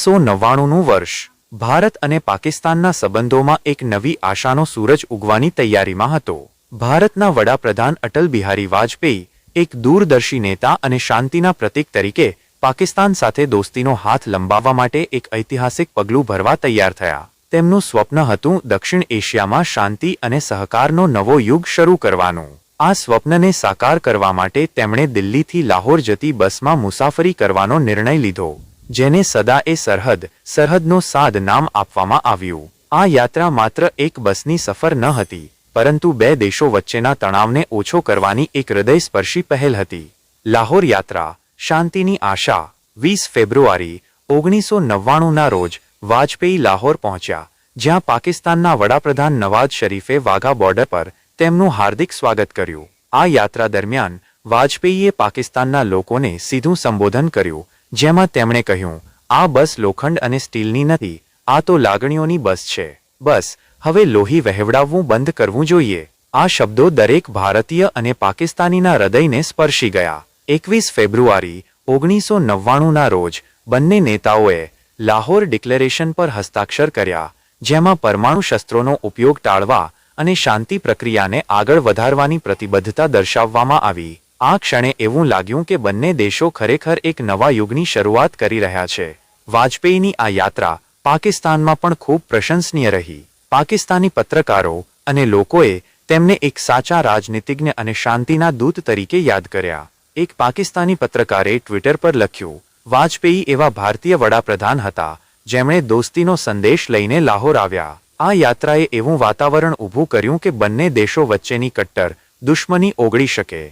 1999નું વર્ષ ભારત અને પાકિસ્તાનના સંબંધોમાં એક નવી આશાનો સૂરજ ઉગવાની તૈયારીમાં હતો। ભારતના વડાપ્રધાન અટલ બિહારી વાજપેયી એક દૂરદર્શી નેતા અને શાંતિના પ્રતીક તરીકે પાકિસ્તાન સાથે દોસ્તીનો હાથ લંબાવવા માટે એક ઐતિહાસિક પગલું ભરવા તૈયાર થયા। તેમનું સ્વપ્ન હતું દક્ષિણ એશિયામાં શાંતિ અને સહકારનો નવો યુગ શરૂ કરવાનું। આ સ્વપ્નને સાકાર કરવા માટે તેમણે દિલ્હીથી લાહોર જતી બસમાં મુસાફરી કરવાનો નિર્ણય લીધો, જેને સદા એ સરહદનો સાદ નામ આપવામાં આવ્યું। આ યાત્રા માત્ર એક બસની સફર ન હતી, પરંતુ બે દેશો વચ્ચેના તણાવને ઓછો કરવાની એક હૃદયસ્પર્શી પહેલ હતી। લાહોર યાત્રા, શાંતિની આશા। 20 ફેબ્રુઆરી 1999ના રોજ વાજપેયી લાહોર પહોંચ્યા, જ્યાં પાકિસ્તાનના વડાપ્રધાન નવાઝ શરીફે વાઘા બોર્ડર પર તેમનું હાર્દિક સ્વાગત કર્યું। આ યાત્રા દરમિયાન વાજપેયીએ પાકિસ્તાનના લોકોને સીધું સંબોધન કર્યું, જેમાં તેમણે કહ્યું, આ બસ લોખંડ અને સ્ટીલની નથી, આ તો લાગણીઓની બસ છે। બસ હવે લોહી વહેવડાવવું બંધ કરવું જોઈએ। આ શબ્દો દરેક ભારતીય અને પાકિસ્તાનીના હૃદયને સ્પર્શી ગયા। 21 ફેબ્રુઆરી 1999ના રોજ બંને નેતાઓએ લાહોર ડિક્લેરેશન પર હસ્તાક્ષર કર્યા, જેમાં પરમાણુ શસ્ત્રોનો ઉપયોગ ટાળવા અને શાંતિ પ્રક્રિયાને આગળ વધારવાની પ્રતિબદ્ધતા દર્શાવવામાં આવી। આ ક્ષણે એવું લાગ્યું કે બંને દેશો ખરેખર એક નવા યુગની શરૂઆત કરી રહ્યા છે। વાજપેયીની આ યાત્રા પાકિસ્તાનમાં પણ ખૂબ પ્રશંસનીય રહી। પાકિસ્તાની પત્રકારો અને લોકોએ તેમને એક સાચા રાજનીતિજ્ઞ અને શાંતિના દૂત તરીકે યાદ કર્યા। એક પાકિસ્તાની પત્રકારે ટ્વિટર પર લખ્યું, વાજપેયી એવા ભારતીય વડાપ્રધાન હતા જેમણે દોસ્તીનો સંદેશ લઈને લાહોર આવ્યા। આ યાત્રાએ એવું વાતાવરણ ઊભું કર્યું કે બંને દેશો વચ્ચેની કટ્ટર દુશ્મની ઓગળી શકે।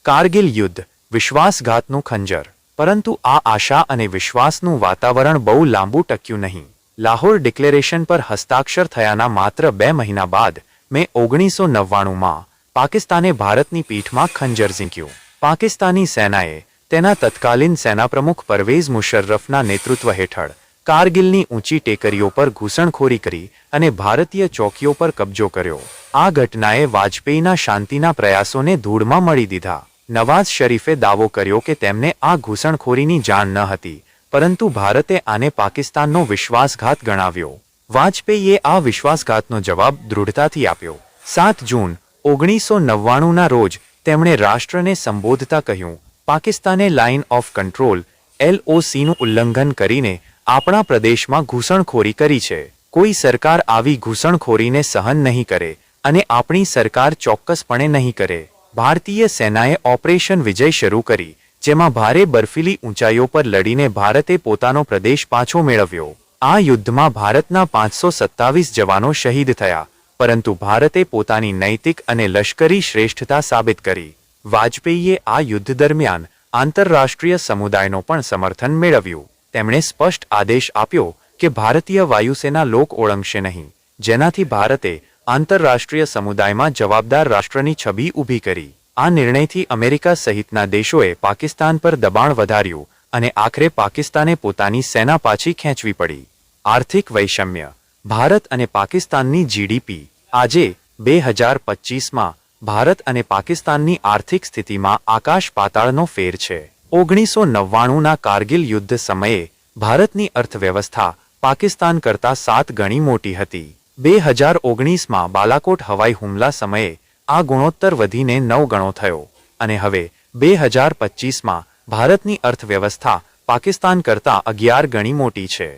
કારગિલ યુદ્ધ, વિશ્વાસઘાતનું ખંજર। પરંતુ આ આશા અને વિશ્વાસનું વાતાવરણ બહુ લાંબુ ટક્યું નહીં। લાહોર ડિક્લેરેશન પર હસ્તાક્ષર થયાના માત્ર 2 મહિના બાદ મે 1999માં પાકિસ્તાને ભારતની પીઠમાં ખંજર ઝીંક્યું। પાકિસ્તાની સેનાએ તેના તત્કાલીન સેનાપ્રમુખ પરવેઝ મુશર્રફના નેતૃત્વ હેઠળ કારગિલની ઊંચી ટેકરીઓ પર ઘૂસણખોરી કરી અને ભારતીય ચોકીઓ પર કબજો કર્યો। આ ઘટનાએ વાજપેયીના શાંતિના પ્રયાસોને ધૂળમાં મળી દીધા। નવાઝ શરીફે દાવો કર્યો કે તેમને આ ઘૂસણખોરીની જાણ ન હતી, પરંતુ ભારતે આને પાકિસ્તાનનો વિશ્વાસઘાત ગણાવ્યો। વાજપેયીએ આ વિશ્વાસઘાતનો જવાબ દૃઢતાથી આપ્યો। 7 જૂન 1999ના રોજ તેમણે રાષ્ટ્રને સંબોધતા કહ્યું, પાકિસ્તાને લાઇન ઓફ કંટ્રોલ LOCનું ઉલ્લંઘન કરીને આપણા પ્રદેશમાં ઘૂસણખોરી કરી છે। કોઈ સરકાર આવી ઘૂસણખોરીને સહન નહીં કરે અને આપણી સરકાર ચોક્કસપણે નહીં કરે। ભારતીય સેનાએ ઓપરેશન વિજય શરૂ કરી, જેમાં ભારે બર્ફીલી ઊંચાઈઓ પર લડીને ભારતે પોતાનો પ્રદેશ પાછો મેળવ્યો। આ યુદ્ધમાં ભારતના 527 જવાનો શહીદ થયા, પરંતુ ભારતે પોતાની નૈતિક અને લશ્કરી શ્રેષ્ઠતા સાબિત કરી। વાજપેયીએ આ યુદ્ધ દરમિયાન આંતરરાષ્ટ્રીય સમુદાયનો પણ સમર્થન મેળવ્યું। તેમણે સ્પષ્ટ આદેશ આપ્યો કે ભારતીય વાયુસેના લોક ઓળંગશે નહીં, જેનાથી ભારતે આંતરરાષ્ટ્રીય સમુદાયમાં જવાબદાર રાષ્ટ્રની છબી ઊભી કરી। આ નિર્ણયથી અમેરિકા સહિતના દેશોએ પાકિસ્તાન પર દબાણ વધાર્યું અને આખરે પાકિસ્તાને પોતાની સેના પાછી ખેંચવી પડી। આર્થિક વૈષમ્ય। ભારત અને પાકિસ્તાનની જીડીપી। આજે 2025માં ભારત અને પાકિસ્તાનની આર્થિક સ્થિતિમાં આકાશ પાતાળનો ફેર છે। 1999ના કારગિલ યુદ્ધ સમયે ભારતની અર્થવ્યવસ્થા પાકિસ્તાન કરતાં 7 ગણી મોટી હતી। 2019માં બાલાકોટ હવાઈ હુમલા સમયે આ ગુણોત્તર વધીને 9 ગણો થયો, અને હવે 2025માં ભારતની અર્થવ્યવસ્થા પાકિસ્તાન કરતાં 11 ગણી મોટી છે।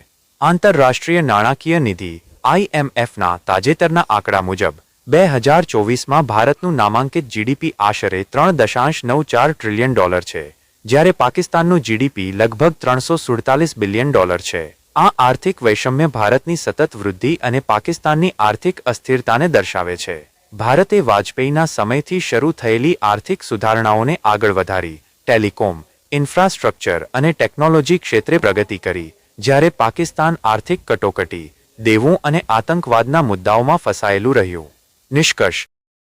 આંતરરાષ્ટ્રીય નાણાકીય નિધિ IMFના તાજેતરના આંકડા મુજબ 2024માં ભારતનું નામાંકિત જીડીપી આશરે $3.94 ટ્રિલિયન છે, જ્યારે પાકિસ્તાનનું જીડીપી લગભગ $347 બિલિયન છે। આ આર્થિક વૈષમ્ય ભારતની સતત વૃદ્ધિ અને પાકિસ્તાનની આર્થિક અસ્થિરતાને દર્શાવે છે। ભારતે વાજપેયીના સમયથી શરૂ થયેલી આર્થિક સુધારણાઓને આગળ વધારી, ટેલિકોમ, ઇન્ફ્રાસ્ટ્રક્ચર અને ટેકનોલોજી ક્ષેત્રે પ્રગતિ કરી, જ્યારે પાકિસ્તાન આર્થિક કટોકટી, દેવું અને આતંકવાદના મુદ્દાઓમાં ફસાયેલું રહ્યું। નિષ્કર્ષ।